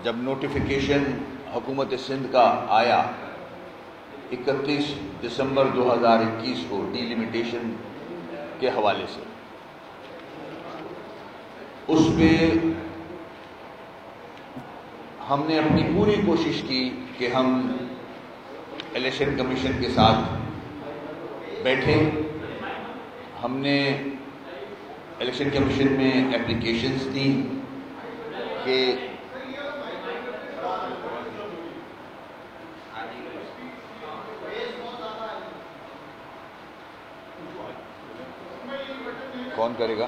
جب نوٹیفیکیشن حکومت سندھ کا آیا 31 دسمبر 2021 کو ڈی لمیٹیشن کے حوالے سے، اس پہ ہم نے اپنی پوری کوشش کی کہ ہم الیکشن کمیشن کے ساتھ بیٹھیں. ہم نے الیکشن کمیشن میں اپلیکیشنز دی کہ کون کرے گا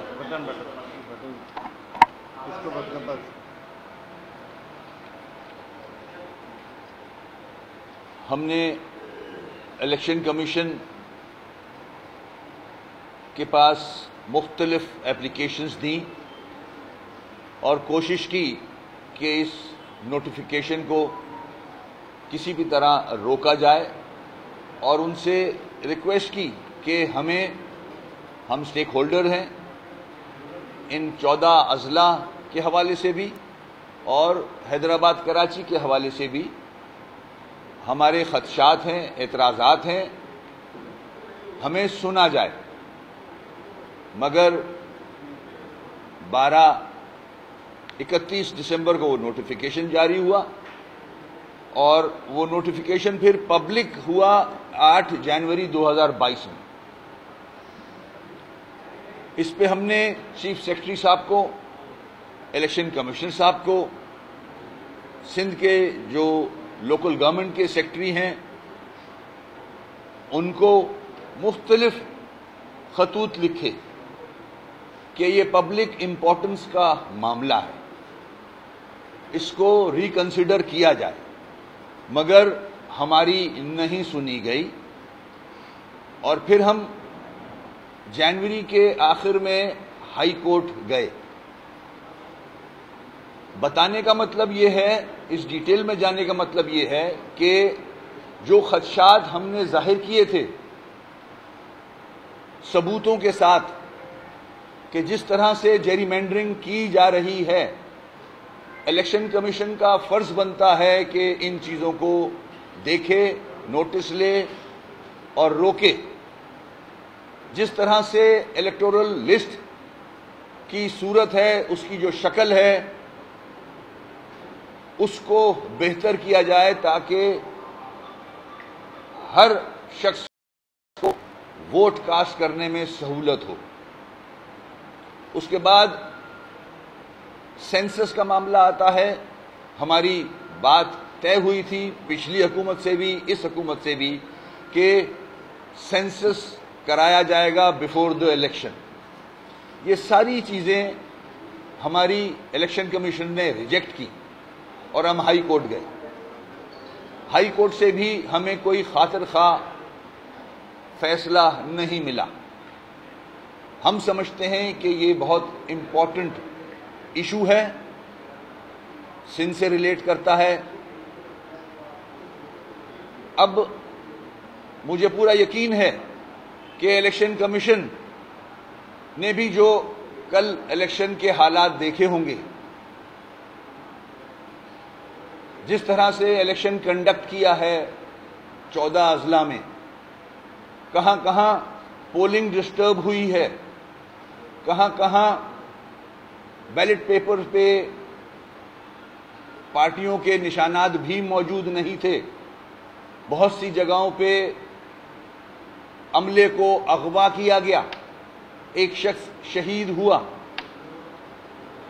ہم نے الیکشن کمیشن کے پاس مختلف اپلیکیشنز دیں اور کوشش کی کہ اس نوٹیفیکیشن کو کسی بھی طرح روکا جائے، اور ان سے ریکویسٹ کی کہ ہم سٹیک ہولڈر ہیں ان 14 اضلاع کے حوالے سے بھی اور حیدرآباد کراچی کے حوالے سے بھی ہمارے خدشات ہیں، اعتراضات ہیں، ہمیں سنا جائے. مگر 31 دسمبر کو وہ نوٹیفیکیشن جاری ہوا اور وہ نوٹیفیکیشن پھر پبلک ہوا 8 جنوری 2022 میں. اس پہ ہم نے چیف سیکرٹری صاحب کو، الیکشن کمیشنر صاحب کو، سندھ کے جو لوکل گورنمنٹ کے سیکرٹری ہیں ان کو مختلف خطوط لکھے کہ یہ پبلک امپورٹنس کا معاملہ ہے، اس کو ریکنسیڈر کیا جائے. مگر ہماری نہیں سنی گئی اور پھر ہم جنوری کے آخر میں ہائی کورٹ گئے. بتانے کا مطلب یہ ہے، اس ڈیٹیل میں جانے کا مطلب یہ ہے کہ جو خدشات ہم نے ظاہر کیے تھے ثبوتوں کے ساتھ کہ جس طرح سے جیری مینڈرنگ کی جا رہی ہے، الیکشن کمیشن کا فرض بنتا ہے کہ ان چیزوں کو دیکھے، نوٹس لے اور روکے. جس طرح سے الیکٹورل لسٹ کی صورت ہے، اس کی جو شکل ہے، اس کو بہتر کیا جائے تاکہ ہر شخص کو ووٹ کاسٹ کرنے میں سہولت ہو. اس کے بعد سینسس کا معاملہ آتا ہے. ہماری بات طے ہوئی تھی پچھلی حکومت سے بھی، اس حکومت سے بھی، کہ سینسس کرایا جائے گا بیفور دی الیکشن. یہ ساری چیزیں ہماری الیکشن کمیشن نے ریجیکٹ کی اور ہم ہائی کورٹ گئے. ہائی کورٹ سے بھی ہمیں کوئی خاطر خواہ فیصلہ نہیں ملا. ہم سمجھتے ہیں کہ یہ بہت امپورٹنٹ ایشو ہے، سندھ سے ریلیٹ کرتا ہے. اب مجھے پورا یقین ہے کہ الیکشن کمیشن نے بھی جو کل الیکشن کے حالات دیکھے ہوں گے، جس طرح سے الیکشن کنڈکٹ کیا ہے 14 اضلاع میں، کہاں کہاں پولنگ ڈسٹرب ہوئی ہے، کہاں کہاں بیلٹ پیپر پہ پارٹیوں کے نشانات بھی موجود نہیں تھے، بہت سی جگہوں پہ عملے کو اغوا کیا گیا، ایک شخص شہید ہوا.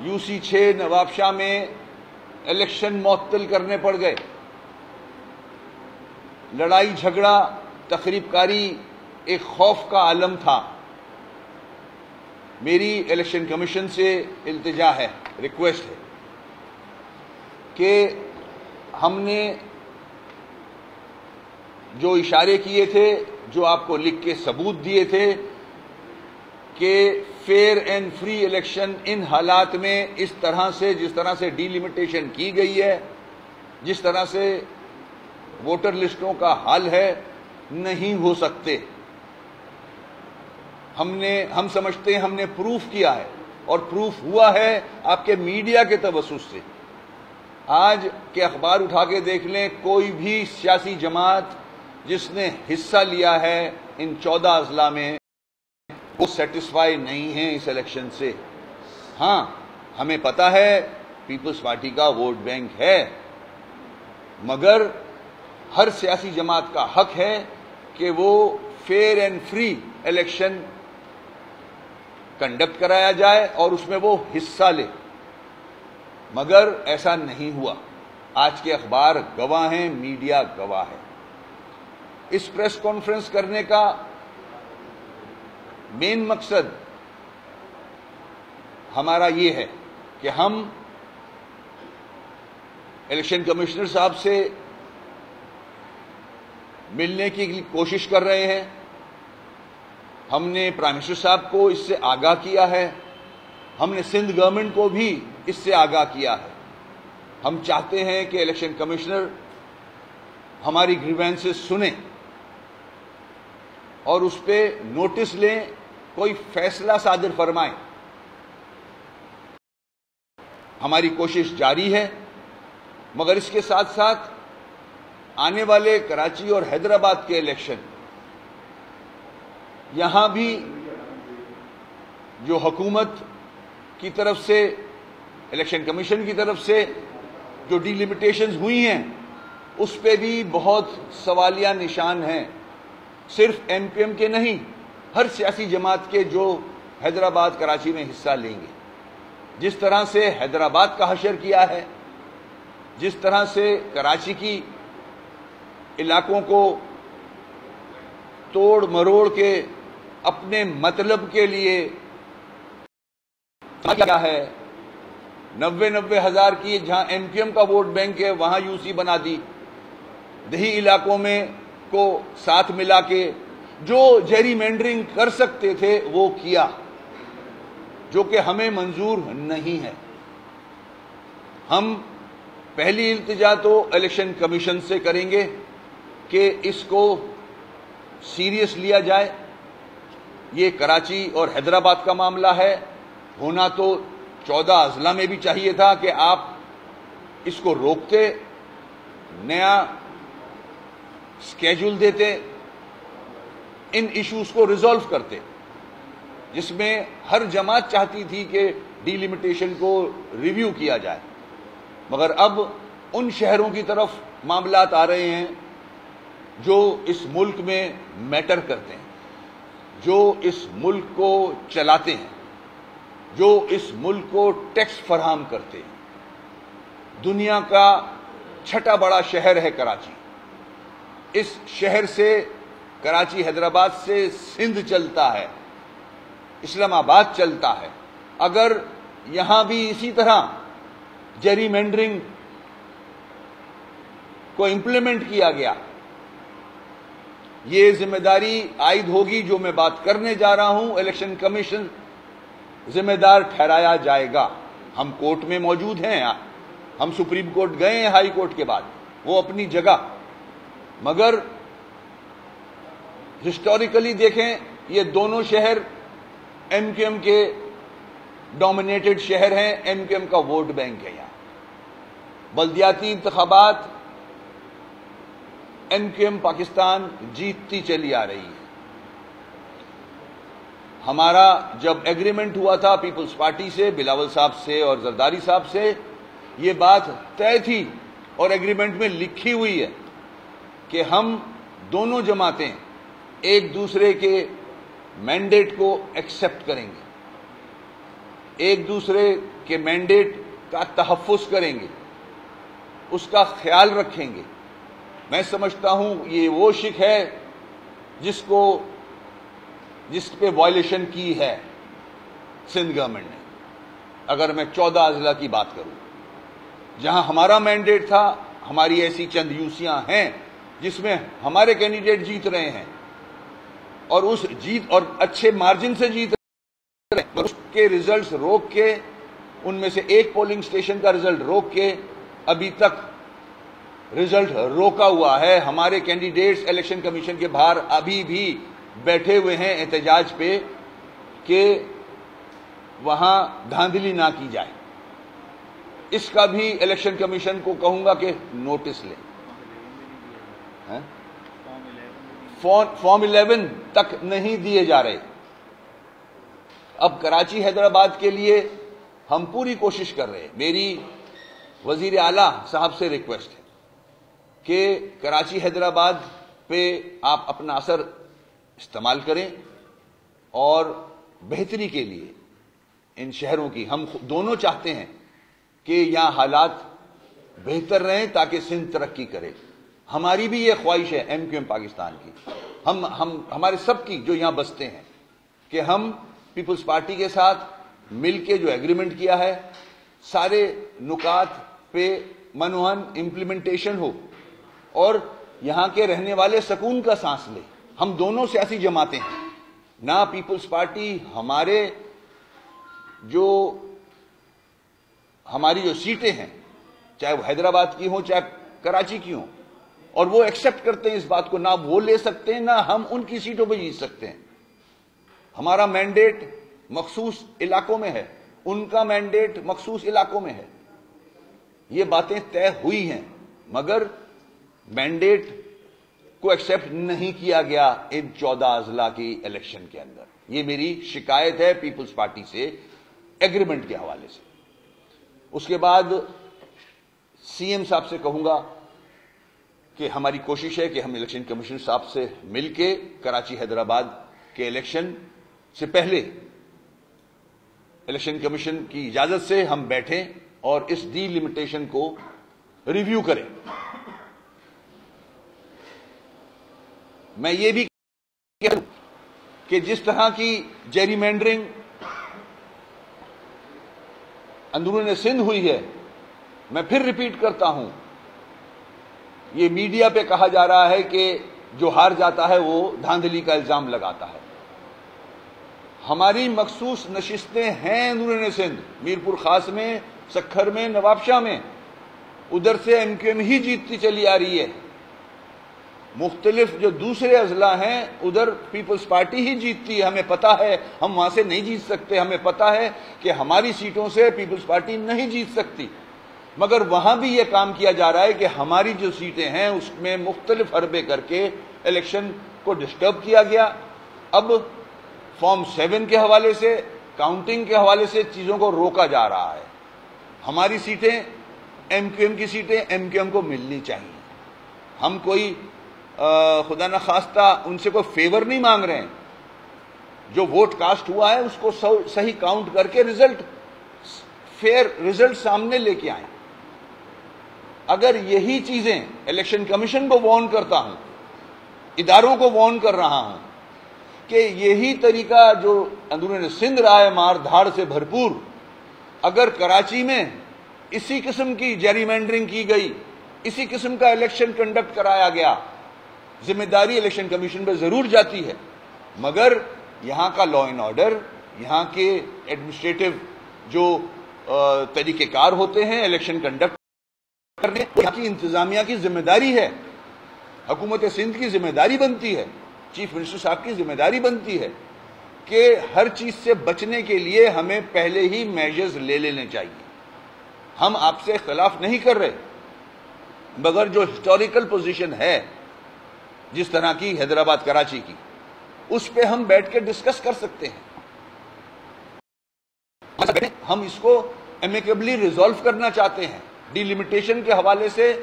UC 6 نواب شاہ میں الیکشن معطل کرنے پڑ گئے. لڑائی جھگڑا، تخریب کاری ایک خوف کا عالم تھا. میری الیکشن کمیشن سے التجا ہے، ریکویسٹ ہے کہ ہم نے جو اشارے کیے تھے، جو آپ کو لکھ کے ثبوت دیے تھے کہ فیئر اینڈ فری الیکشن ان حالات میں اس طرح سے، جس طرح سے ڈی لمیٹیشن کی گئی ہے، جس طرح سے ووٹر لسٹوں کا حل ہے، نہیں ہو سکتے. ہم سمجھتے ہیں ہم نے پروف کیا ہے، اور پروف ہوا ہے آپ کے میڈیا کے توسط سے آج کے اخبار اٹھا کے دیکھ لیں، کوئی بھی سیاسی جماعت جس نے حصہ لیا ہے ان 14 اضلاع میں، وہ سیٹسفائی نہیں ہے اس الیکشن سے۔ ہاں، ہمیں پتا ہے پیپلز پارٹی کا ووٹ بینک ہے، مگر ہر سیاسی جماعت کا حق ہے کہ وہ fair and free election conduct کرایا جائے اور اس میں وہ حصہ لے، مگر ایسا نہیں ہوا۔ آج کے اخبار گواہ ہیں، میڈیا گواہ ہے۔ اس پریس کانفرنس کرنے کا مین مقصد ہمارا یہ ہے کہ ہم الیکشن کمشنر صاحب سے ملنے کی کوشش کر رہے ہیں۔ ہم نے پرائم منسٹر صاحب کو اس سے آگاہ کیا ہے، ہم نے سندھ گورنمنٹ کو بھی اس سے آگاہ کیا ہے۔ ہم چاہتے ہیں کہ الیکشن کمشنر ہماری گریوینسز سنیں اور اس پہ نوٹس لیں، کوئی فیصلہ صادر فرمائیں۔ ہماری کوشش جاری ہے، مگر اس کے ساتھ ساتھ آنے والے کراچی اور حیدرآباد کے الیکشن، یہاں بھی جو حکومت کی طرف سے، الیکشن کمیشن کی طرف سے جو ڈی لمیٹیشنز ہوئی ہیں، اس پہ بھی بہت سوالیہ نشان ہیں۔ صرف ایم کیو ایم کے نہیں، ہر سیاسی جماعت کے جو حیدرآباد کراچی میں حصہ لیں گے۔ جس طرح سے حیدرآباد کا حشر کیا ہے، جس طرح سے کراچی کی علاقوں کو توڑ مروڑ کے اپنے مطلب کے لیے کیا ہے، 90 ہزار کی جہاں ایم کیو ایم کا ووٹ بینک ہے وہاں یو سی بنا دی، دیہی علاقوں میں کو ساتھ ملا کے جو جیری مینڈرنگ کر سکتے تھے وہ کیا، جو کہ ہمیں منظور نہیں ہے۔ ہم پہلی التجا تو الیکشن کمیشن سے کریں گے کہ اس کو سیریس لیا جائے۔ یہ کراچی اور حیدرآباد کا معاملہ ہے، ہونا تو 14 اضلاع میں بھی چاہیے تھا کہ آپ اس کو روکتے، نیا سکیجول دیتے، ان ایشوز کو ریزالو کرتے، جس میں ہر جماعت چاہتی تھی کہ ڈی لمیٹیشن کو ریویو کیا جائے، مگر اب ان شہروں کی طرف معاملات آ رہے ہیں جو اس ملک میں میٹر کرتے ہیں، جو اس ملک کو چلاتے ہیں، جو اس ملک کو ٹیکس فراہم کرتے ہیں۔ دنیا کا چھٹا بڑا شہر ہے کراچی، اس شہر سے، کراچی حیدرآباد سے سندھ چلتا ہے، اسلام آباد چلتا ہے۔ اگر یہاں بھی اسی طرح جیری مینڈرنگ کو امپلیمنٹ کیا گیا، یہ ذمہ داری عائد ہوگی، جو میں بات کرنے جا رہا ہوں، الیکشن کمیشن ذمہ دار ٹھہرایا جائے گا۔ ہم کورٹ میں موجود ہیں، ہم سپریم کورٹ گئے ہیں ہائی کورٹ کے بعد، وہ اپنی جگہ، مگر ہسٹوریکلی دیکھیں یہ دونوں شہر ایم کیو ایم کے ڈومینیٹڈ شہر ہیں، ایم کیو ایم کا ووٹ بینک ہے یہاں۔ بلدیاتی انتخابات ایم کیو ایم پاکستان جیتتی چلی آ رہی ہے۔ ہمارا جب ایگریمنٹ ہوا تھا پیپلز پارٹی سے، بلاول صاحب سے اور زرداری صاحب سے، یہ بات طے تھی اور ایگریمنٹ میں لکھی ہوئی ہے کہ ہم دونوں جماعتیں ایک دوسرے کے مینڈیٹ کو ایکسپٹ کریں گے، ایک دوسرے کے مینڈیٹ کا تحفظ کریں گے، اس کا خیال رکھیں گے۔ میں سمجھتا ہوں یہ وہ شک ہے جس پہ وائلیشن کی ہے سندھ گورنمنٹ نے۔ اگر میں 14 اضلاع کی بات کروں، جہاں ہمارا مینڈیٹ تھا، ہماری ایسی چند یوسیاں ہیں جس میں ہمارے کینڈیڈیٹ جیت رہے ہیں، اور اس جیت اور اچھے مارجن سے جیت رہے ہیں، اس کے ریزلٹس روک کے، ان میں سے ایک پولنگ سٹیشن کا ریزلٹ روک کے ابھی تک ریزلٹ روکا ہوا ہے۔ ہمارے کینڈیڈیٹس الیکشن کمیشن کے باہر ابھی بھی بیٹھے ہوئے ہیں احتجاج پہ کہ وہاں دھاندلی نہ کی جائے۔ اس کا بھی الیکشن کمیشن کو کہوں گا کہ نوٹس لیں. فارم 11 تک نہیں دیے جا رہے. اب کراچی حیدرآباد کے لیے ہم پوری کوشش کر رہے ہیں. میری وزیر اعلیٰ صاحب سے ریکویسٹ ہے کہ کراچی حیدرآباد پہ آپ اپنا اثر استعمال کریں اور بہتری کے لیے ان شہروں کی ہم دونوں چاہتے ہیں کہ یہاں حالات بہتر رہیں تاکہ سندھ ترقی کرے. ہماری بھی یہ خواہش ہے ایم کیو ایم پاکستان کی, ہمارے سب کی جو یہاں بستے ہیں, کہ ہم پیپلز پارٹی کے ساتھ مل کے جو ایگریمنٹ کیا ہے سارے نکات پہ منوہن امپلیمنٹیشن ہو اور یہاں کے رہنے والے سکون کا سانس لے. ہم دونوں سیاسی جماعتیں ہیں, نہ پیپلز پارٹی ہماری جو سیٹیں ہیں چاہے وہ حیدرآباد کی ہوں چاہے کراچی کی ہوں, اور وہ ایکسپٹ کرتے ہیں اس بات کو, نہ وہ لے سکتے ہیں نہ ہم ان کی سیٹوں پہ جیت سکتے ہیں. ہمارا مینڈیٹ مخصوص علاقوں میں ہے, ان کا مینڈیٹ مخصوص علاقوں میں ہے. یہ باتیں طے ہوئی ہیں مگر مینڈیٹ کو ایکسپٹ نہیں کیا گیا ان 14 اضلاع کی الیکشن کے اندر. یہ میری شکایت ہے پیپلز پارٹی سے ایگریمنٹ کے حوالے سے. اس کے بعد سی ایم صاحب سے کہوں گا کہ ہماری کوشش ہے کہ ہم الیکشن کمیشن صاحب سے مل کے کراچی حیدرآباد کے الیکشن سے پہلے الیکشن کمیشن کی اجازت سے ہم بیٹھیں اور اس ڈی لمیٹیشن کو ریویو کریں. میں یہ بھی کہوں کہ جس طرح کی جیری مینڈرنگ اندرون سندھ ہوئی ہے, میں پھر ریپیٹ کرتا ہوں, یہ میڈیا پہ کہا جا رہا ہے کہ جو ہار جاتا ہے وہ دھاندلی کا الزام لگاتا ہے. ہماری مخصوص نشستیں ہیں اندرون سندھ, میرپور خاص میں, سکھر میں, نواب شاہ میں. ادھر سے ایم کیو ایم ہی جیتتی چلی آ رہی ہے. مختلف جو دوسرے اضلاع ہیں ادھر پیپلز پارٹی ہی جیتتی ہے. ہمیں پتا ہے ہم وہاں سے نہیں جیت سکتے, ہمیں پتا ہے کہ ہماری سیٹوں سے پیپلز پارٹی نہیں جیت سکتی, مگر وہاں بھی یہ کام کیا جا رہا ہے کہ ہماری جو سیٹیں ہیں اس میں مختلف حربے کر کے الیکشن کو ڈسٹرب کیا گیا. اب فارم 7 کے حوالے سے, کاؤنٹنگ کے حوالے سے چیزوں کو روکا جا رہا ہے. ہماری سیٹیں ایم کیو ایم کی سیٹیں ایم کیو ایم کو ملنی چاہیے. ہم کوئی خدا نہ خواستہ ان سے کوئی فیور نہیں مانگ رہے ہیں. جو ووٹ کاسٹ ہوا ہے اس کو صحیح کاؤنٹ کر کے فیئر رزلٹ سامنے لے کے آئیں. اگر یہی چیزیں الیکشن کمیشن کو وارن کرتا ہوں, اداروں کو وارن کر رہا ہوں کہ یہی طریقہ جو اندرون سندھ رہا ہے مار دھاڑ سے بھرپور, اگر کراچی میں اسی قسم کی جیری مینڈرنگ کی گئی, اسی قسم کا الیکشن کنڈکٹ کرایا گیا, ذمہ داری الیکشن کمیشن پہ ضرور جاتی ہے, مگر یہاں کا لا اینڈ آرڈر, یہاں کے ایڈمنسٹریٹو جو طریقہ کار ہوتے ہیں الیکشن کنڈکٹ کرنے, یہاں کی انتظامیہ کی ذمہ داری ہے, حکومت سندھ کی ذمہ داری بنتی ہے, چیف منسٹر صاحب کی ذمہ داری بنتی ہے کہ ہر چیز سے بچنے کے لیے ہمیں پہلے ہی میجرز لے لینے چاہیے. ہم آپ سے خلاف نہیں کر رہے, مگر جو ہسٹوریکل پوزیشن ہے جس طرح کی حیدرآباد کراچی کی, اس پہ ہم بیٹھ کے ڈسکس کر سکتے ہیں. ہم اس کو ایمیکیبلی ریزالو کرنا چاہتے ہیں. ڈی لمیٹیشن کے حوالے سے,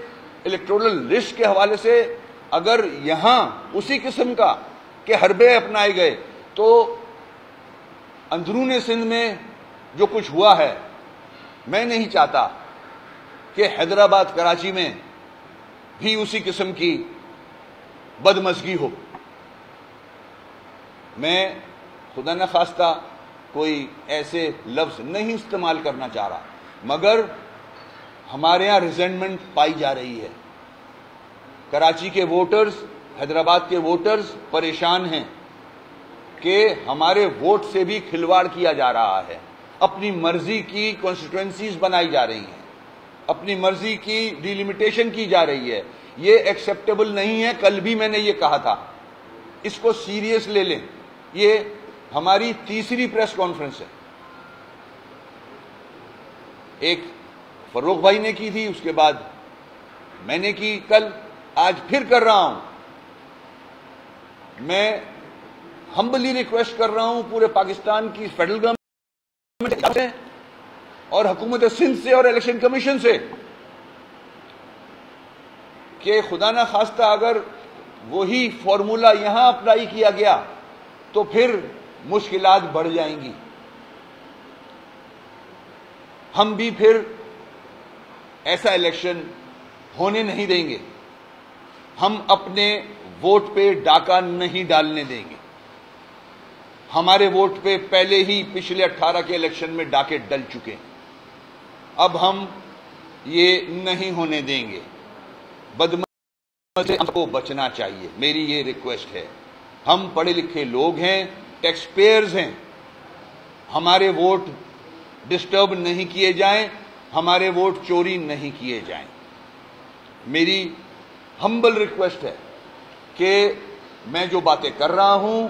الیکٹورل لسٹ کے حوالے سے اگر یہاں اسی قسم کا کہ حربے اپنائے گئے تو اندرون سندھ میں جو کچھ ہوا ہے, میں نہیں چاہتا کہ حیدرآباد کراچی میں بھی اسی قسم کی بدمزگی ہو. میں خدا نہ خواستہ کوئی ایسے لفظ نہیں استعمال کرنا چاہ رہا, مگر ہمارے یہاں ریزنٹمنٹ پائی جا رہی ہے. کراچی کے ووٹرز, حیدرآباد کے ووٹرز پریشان ہیں کہ ہمارے ووٹ سے بھی کھلواڑ کیا جا رہا ہے, اپنی مرضی کی کانسٹیٹوئنسیز بنائی جا رہی ہیں, اپنی مرضی کی ڈی لمیٹیشن کی جا رہی ہے. یہ ایکسیپٹیبل نہیں ہے. کل بھی میں نے یہ کہا تھا, اس کو سیریس لے لیں. یہ ہماری تیسری پریس کانفرنس ہے. ایک فروخ بھائی نے کی تھی، اس کے بعد میں نے کی، کل آج پھر کر رہا ہوں. میں ہمبلی ریکویسٹ کر رہا ہوں پورے پاکستان کی فیڈرل گورنمنٹ سے اور حکومت سندھ سے اور الیکشن کمیشن سے کہ خدا نہ خواستہ اگر وہی فارمولا یہاں اپلائی کیا گیا تو پھر مشکلات بڑھ جائیں گی. ہم بھی پھر ایسا الیکشن ہونے نہیں دیں گے. ہم اپنے ووٹ پہ ڈاکہ نہیں ڈالنے دیں گے. ہمارے ووٹ پہ پہلے ہی پچھلے 18 کے الیکشن میں ڈاکے ڈل چکے. اب ہم یہ نہیں ہونے دیں گے. بدمزی سے ہم کو بچنا چاہیے. میری یہ ریکویسٹ ہے. ہم پڑھے لکھے لوگ ہیں، ٹیکس پیئرز ہیں. ہمارے ووٹ ڈسٹرب نہیں کیے جائیں، ہمارے ووٹ چوری نہیں کیے جائیں. میری ہمبل ریکویسٹ ہے کہ میں جو باتیں کر رہا ہوں،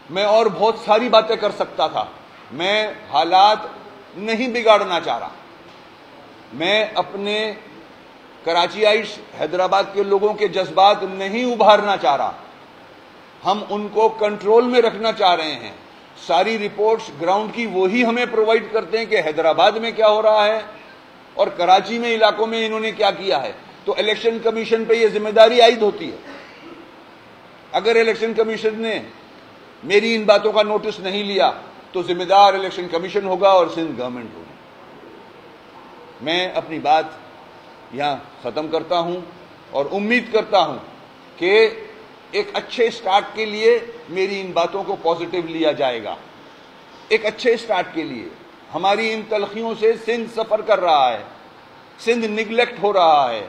میں اور بہت ساری باتیں کر سکتا تھا. میں حالات نہیں بگاڑنا چاہ رہا. میں اپنے کراچیائٹس، حیدرآباد کے لوگوں کے جذبات نہیں ابھارنا چاہ رہا. ہم ان کو کنٹرول میں رکھنا چاہ رہے ہیں. ساری رپورٹس گراؤنڈ کی وہی ہمیں پرووائڈ کرتے ہیں کہ حیدرآباد میں کیا ہو رہا ہے اور کراچی میں علاقوں میں انہوں نے کیا کیا ہے. تو الیکشن کمیشن پہ یہ ذمہ داری عائد ہوتی ہے. اگر الیکشن کمیشن نے میری ان باتوں کا نوٹس نہیں لیا تو ذمہ دار الیکشن کمیشن ہوگا اور سندھ گورنمنٹ ہوگی. میں اپنی بات یہاں ختم کرتا ہوں اور امید کرتا ہوں کہ ایک اچھے سٹارٹ کے لیے میری ان باتوں کو پازیٹیو لیا جائے گا. ایک اچھے سٹارٹ کے لیے. ہماری ان تلخیوں سے سندھ سفر کر رہا ہے. سندھ نگلیکٹ ہو رہا ہے.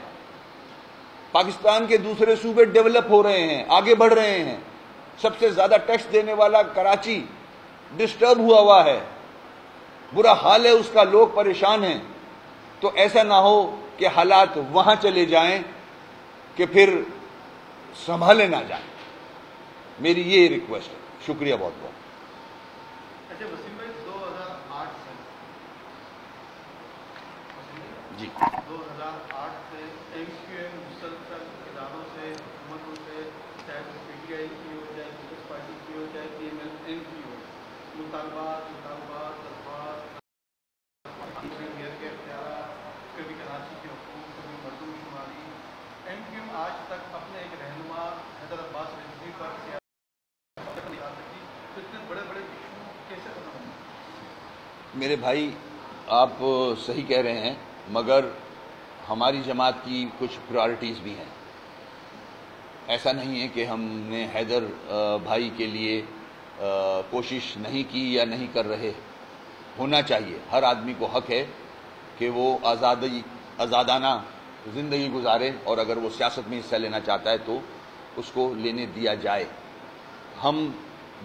پاکستان کے دوسرے صوبے ڈیولپ ہو رہے ہیں، آگے بڑھ رہے ہیں. سب سے زیادہ ٹیکس دینے والا کراچی ڈسٹرب ہوا ہے. برا حال ہے اس کا، لوگ پریشان ہیں. تو ایسا نہ ہو کہ حالات وہاں چلے جائیں کہ پھر سنبھالے نہ جائیں. میری یہ ریکویسٹ ہے. شکریہ بہت بہت. اچھا وسیم بھائی، 2008 سے جی 2008 سے ایم کیو ایم مسلسل اداروں سے، حکومتوں سے، چاہے وہ پی ٹی آئی کی ہو، چاہے پیپلز پارٹی کی ہو، چاہے پی ایم ایل این کی ہو، مطالبات جذبات، میئر کے اختیارات، کبھی کراچی کے حقوق، کبھی مردم شماری. ایم کیو ایم آج تک اپنے ایک رہنما حیدر عباس رضوی پر سیاست نہیں آ سکی. تو اتنے بڑے بڑے ایشو کیسے ختم ہوں گے؟ میرے بھائی، آپ صحیح کہہ رہے ہیں، مگر ہماری جماعت کی کچھ پرائرٹیز بھی ہیں. ایسا نہیں ہے کہ ہم نے حیدر بھائی کے لیے کوشش نہیں کی یا نہیں کر رہے. ہونا چاہیے. ہر آدمی کو حق ہے کہ وہ آزادانہ زندگی گزارے، اور اگر وہ سیاست میں حصہ لینا چاہتا ہے تو اس کو لینے دیا جائے. ہم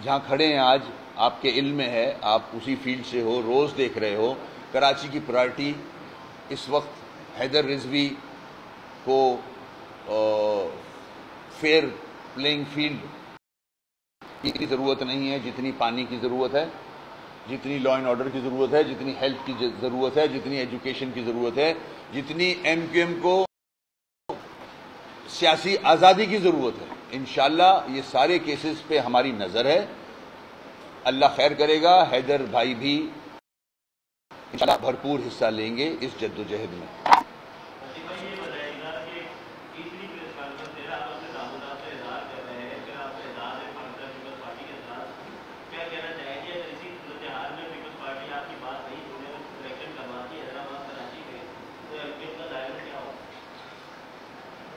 جہاں کھڑے ہیں آج، آپ کے علم میں ہے، آپ اسی فیلڈ سے ہو، روز دیکھ رہے ہو. کراچی کی پرائرٹی اس وقت حیدر رضوی کو فیئر پلینگ فیلڈ کی ضرورت نہیں ہے جتنی پانی کی ضرورت ہے، جتنی لا اینڈ آرڈر کی ضرورت ہے، جتنی ہیلتھ کی ضرورت ہے، جتنی ایجوکیشن کی ضرورت ہے، جتنی ایم کیو ایم کو سیاسی آزادی کی ضرورت ہے. انشاءاللہ یہ سارے کیسز پہ ہماری نظر ہے. اللہ خیر کرے گا. حیدر بھائی بھی انشاءاللہ بھرپور حصہ لیں گے اس جد و جہد میں.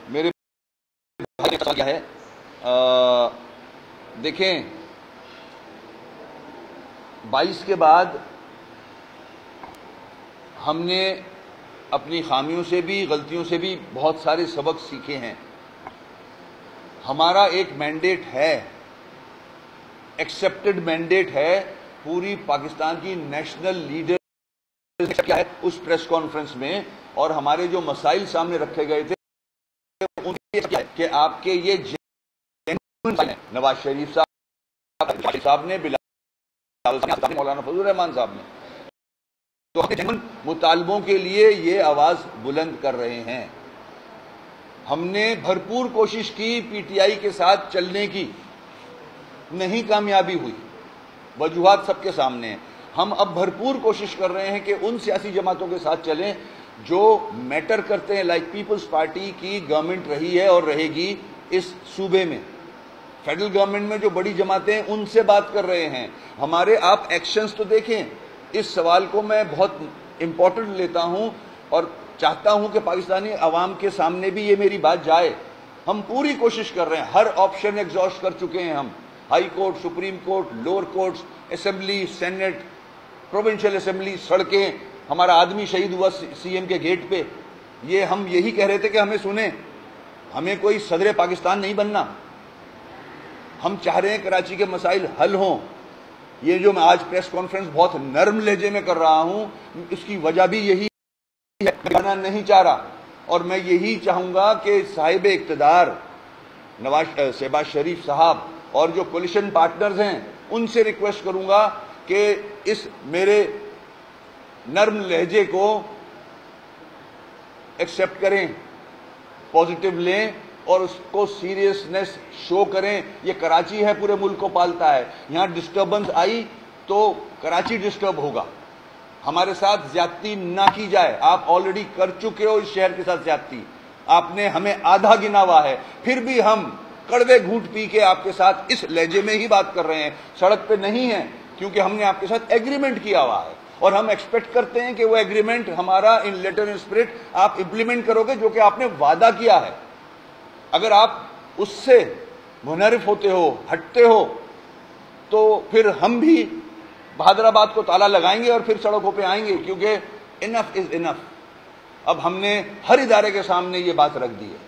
میرے بھائی کا کیا ہے، دیکھیں 22 کے بعد ہم نے اپنی خامیوں سے بھی، غلطیوں سے بھی بہت سارے سبق سیکھے ہیں. ہمارا ایک مینڈیٹ ہے، ایکسیپٹڈ مینڈیٹ ہے. پوری پاکستان کی نیشنل لیڈر کیا ہے اس پریس کانفرنس میں، اور ہمارے جو مسائل سامنے رکھے گئے تھے کہ آپ کے یہ نواز شریف صاحب نے، مولانا فضل الرحمان صاحب نے. تو مطالبوں کے لیے یہ آواز بلند کر رہے ہیں. ہم نے بھرپور کوشش کی پی ٹی آئی کے ساتھ چلنے کی, نہیں کامیابی ہوئی, وجوہات سب کے سامنے ہیں. ہم اب بھرپور کوشش کر رہے ہیں کہ ان سیاسی جماعتوں کے ساتھ چلیں جو میٹر کرتے ہیں, لائک پیپلز پارٹی کی گورنمنٹ رہی ہے اور رہے گی اس صوبے میں. فیڈرل گورنمنٹ میں جو بڑی جماعتیں ہیں ان سے بات کر رہے ہیں. ہمارے آپ ایکشنز تو دیکھیں. اس سوال کو میں بہت امپورٹنٹ لیتا ہوں اور چاہتا ہوں کہ پاکستانی عوام کے سامنے بھی یہ میری بات جائے. ہم پوری کوشش کر رہے ہیں, ہر آپشن ایگزاسٹ کر چکے ہیں. ہم high court, supreme court, lower courts, assembly, senate, provincial assembly, سڑکیں. ہمارا آدمی شہید ہوا سی ایم کے گیٹ پہ. یہ ہم یہی کہہ رہے تھے کہ ہمیں سنیں, ہمیں کوئی صدر پاکستان نہیں بننا. ہم چاہ رہے ہیں کراچی کے مسائل حل ہوں. یہ جو میں آج پریس کانفرنس بہت نرم لہجے میں کر رہا ہوں, اس کی وجہ بھی یہی ہے, بنانا نہیں چاہ رہا. اور میں یہی چاہوں گا کہ صاحب اقتدار شہباز شریف صاحب اور جو کولیشن پارٹنرز ہیں ان سے ریکویسٹ کروں گا کہ اس میرے نرم لہجے کو ایکسیپٹ کریں, پازیٹو لیں اور اس کو سیریسنس شو کریں. یہ کراچی ہے, پورے ملک کو پالتا ہے. یہاں ڈسٹربنس آئی تو کراچی ڈسٹرب ہوگا. ہمارے ساتھ زیادتی نہ کی جائے. آپ آلریڈی کر چکے ہو اس شہر کے ساتھ زیادتی. آپ نے ہمیں آدھا گنا ہوا ہے, پھر بھی ہم کڑوے گھونٹ پی کے آپ کے ساتھ اس لہجے میں ہی بات کر رہے ہیں. سڑک پہ نہیں ہیں کیونکہ ہم نے آپ کے ساتھ ایگریمنٹ کیا ہوا ہے اور ہم ایکسپیکٹ کرتے ہیں کہ وہ ایگریمنٹ ہمارا ان لیٹر ان اسپرٹ آپ امپلیمنٹ کرو گے جو کہ آپ نے وعدہ کیا ہے. اگر آپ اس سے منحرف ہوتے ہو, ہٹتے ہو, تو پھر ہم بھی بہادر آباد کو تالا لگائیں گے اور پھر سڑکوں پہ آئیں گے, کیونکہ انف از انف. اب ہم نے ہر ادارے کے سامنے یہ بات رکھ دی ہے.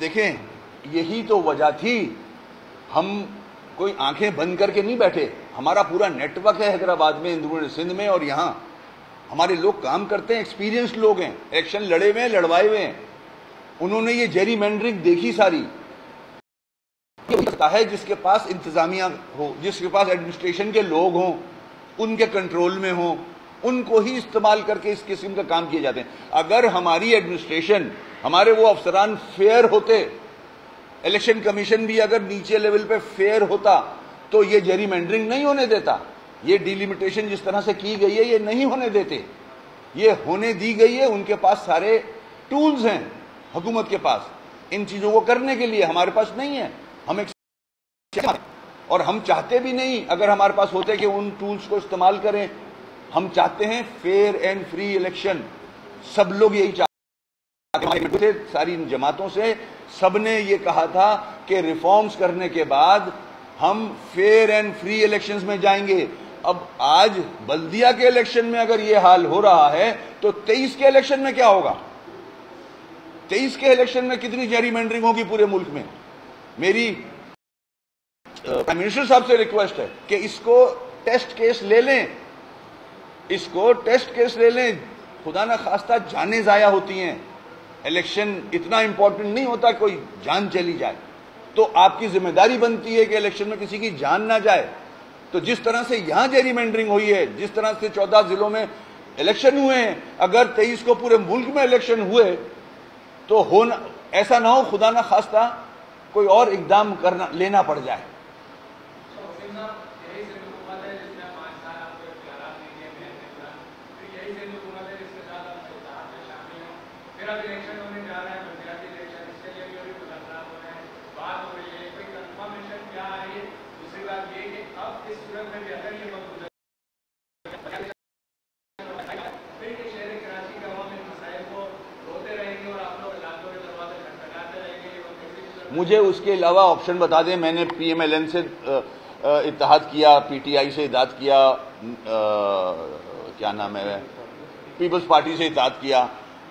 دیکھیں, یہی تو وجہ تھی. ہم کوئی آنکھیں بند کر کے نہیں بیٹھے. ہمارا پورا نیٹ ورک ہے حیدرآباد میں, اندرون سندھ میں, اور یہاں ہمارے لوگ کام کرتے ہیں, ایکسپیرینسڈ لوگ ہیں, الیکشن لڑے ہوئے ہیں, لڑوائے ہوئے ہیں. انہوں نے یہ جیری مینڈرنگ دیکھی ساری. ہے جس کے پاس انتظامیہ ہو, جس کے پاس ایڈمنسٹریشن کے لوگ ہوں, ان کے کنٹرول میں ہوں, ان کو ہی استعمال کر کے اس قسم کا کام کیے جاتے ہیں. اگر ہماری ایڈمنسٹریشن, ہمارے وہ افسران فیئر ہوتے, الیکشن کمیشن بھی اگر نیچے لیول پہ فیئر ہوتا تو یہ جیری مینڈرنگ نہیں ہونے دیتا. یہ ڈیلیمیٹیشن جس طرح سے کی گئی ہے یہ نہیں ہونے دیتے. یہ ہونے دی گئی ہے. ان کے پاس سارے ٹولز ہیں حکومت کے پاس ان چیزوں کو کرنے کے لیے, ہمارے پاس نہیں ہے. ہم ایک اور ہم چاہتے بھی نہیں اگر ہمارے پاس ہوتے کہ ان ٹولز کو استعمال کریں. ہم چاہتے ہیں فیئر اینڈ فری الیکشن. سب لوگ یہی چاہتے ہیں. ساری جماعتوں سے سب نے یہ کہا تھا کہ ریفارمز کرنے کے بعد ہم فیئر اینڈ فری الیکشنز میں جائیں گے. اب آج بلدیہ کے الیکشن میں اگر یہ حال ہو رہا ہے تو 23 کے الیکشن میں کیا ہوگا؟ 23 کے الیکشن میں کتنی جیری مینڈرنگ ہوگی پورے ملک میں؟ میری پرائم منسٹر صاحب سے ریکویسٹ ہے کہ اس کو ٹیسٹ کیس لے لیں. اس کو ٹیسٹ کیس لے لیں. خدا نہ خواستہ جانیں ضائع ہوتی ہیں. الیکشن اتنا امپورٹنٹ نہیں ہوتا کوئی جان چلی جائے, تو آپ کی ذمہ داری بنتی ہے کہ الیکشن میں کسی کی جان نہ جائے. تو جس طرح سے یہاں جیری مینڈرنگ ہوئی ہے, جس طرح سے 14 ضلعوں میں الیکشن ہوئے ہیں, اگر 23 کو پورے ملک میں الیکشن ہوئے تو ایسا نہ ہو خدا نہ خواستہ کوئی اور اقدام لینا پڑ جائے. مجھے اس کے علاوہ آپشن بتا دیں. میں نے پی ایم ایل این سے اتحاد کیا, پی ٹی آئی سے اتحاد کیا, کیا نام ہے, پیپلز پارٹی سے اتحاد کیا.